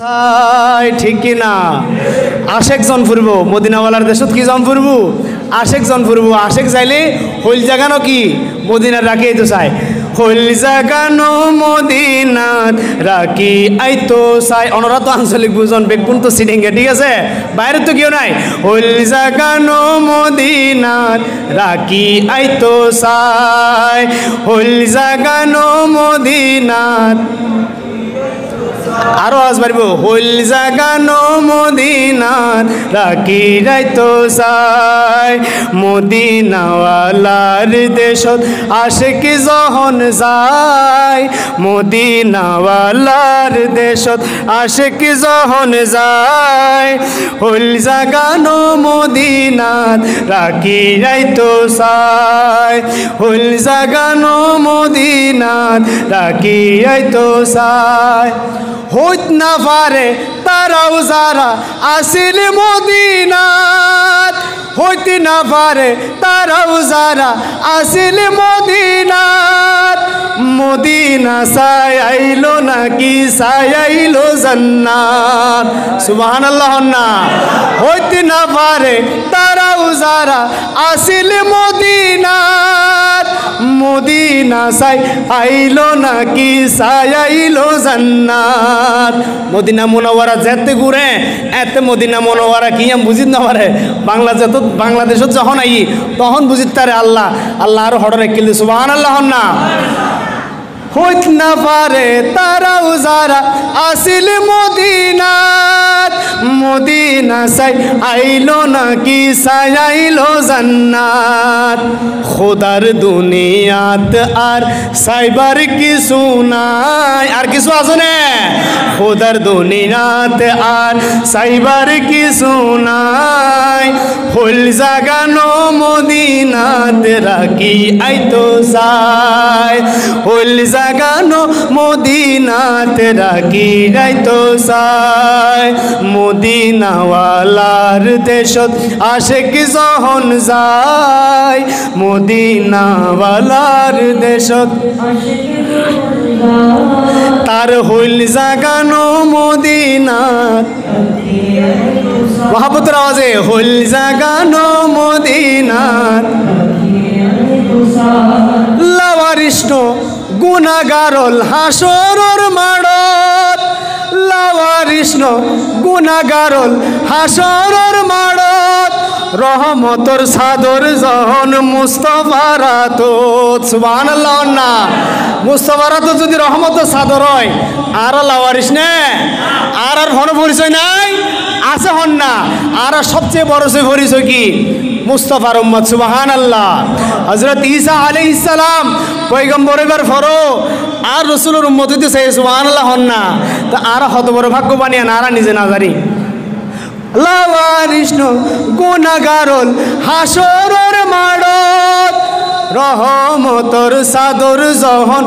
তাই ঠিক কি না? আশেক জন ফুরব মদিনাওয়ালার দেশত কি জন ফুরব? আশেক জন ফুরব। আশেক যাইলে হইল জাগানো কি মদিনার রাখি তো চাই। হইল জাগানো মদিনাত রাখি আইতো চাই। অনরাত আঞ্চলিক বুজন বেগুন তো সিডিংগে ঠিক আছে, বাইরে তো কেউ নাই। হইল জাগানো মদিনাত রাখি আইতো চাই। হইল জাগানো মদিনাত আরো আজ পারব। হইল জাগানো মদিনার রাখি যাইতো চাই। মদিনাওয়ালার দেশত আশেক যখন যায়, মদিনাওয়ালার দেশত আশেক যখন যায়। হইল জাগানো মদিনার রাখি যাইতো চাই। হইল জাগানো মদিনার রাখি যাইতো চাই। হইত না পারে তারাও যারা আসিল মদিনাত, হইতে না পারে তারাও যারা আসিল মদিনাত। মদিনা চাই আইলো নাকি চাই আইলো জান্নাত। সুবহানাল্লাহ না। হইতে না পারে তারাও যারা আসিল মদিনাত। মদিনা চাই আইলো নাকি চাই আইলো জান্নাত। মদিনা মুনাওয়ারা যেতে ঘুরে এতে মদিনা মুনাওয়ারা কি আমি বুঝিত না পারে। বাংলাদেশত যখন আই তখন বুঝিত তারে আল্লাহ আল্লাহ আরো হড়ে কিলি। সুবহানাল্লাহ না। হইত না পারে তারাও যারা আসিল মদিনাত। মদিনা চাই আইলো নাকি চাই আইলো জান্নাত। খোদার দুনিয়াত আর চাইবার কিছু নাই। আর কিছু আছে না? খোদার দুনিয়াত আর চাইবার কিছু নাই। হইল জাগানো মদিনাত রাখি আইতো চাই। হইল জাগানো মদিনাত রাখি যাইতো চাই। মদিনাওয়ালার দেশত আশেক যখন যায়, মদিনাওয়ালার দেশত তার হইল জাগানো মদিনাত। মহাবতের আওয়াজে হইল জাগানো মদিনাত। লাওয়ারিষ্ণ গুনাগারল হাসরর মাড়ত। লাওয়ারিষ্ণ গুনাগারল হাসরর মাড়ত। রহমতর সাদর যখন মুস্তফার হাতত। সুবহানাল্লাহ না। মুস্তফার হাতত যদি রহমতর সাদর হয় আর লাওয়ারিস নে আর হন পরিচয় নাই আছে হন না। আর সবচেয়ে বড় সে পরিচয় কি? মুস্তফার উম্মত। সুবহানাল্লাহ। হযরত ঈসা আলাইহিস সালাম পয়গম্বর এবার ফরো আর রাসূলের উম্মত হইতে চাই। সুবহানাল্লাহ হন না। তো আর কত বড় ভাগ্যবান আর নিজে না জানি। লাওয়ারিষ্ণ গুনাগারল হাসরের মাড়ত। রহমতর সাদর যখন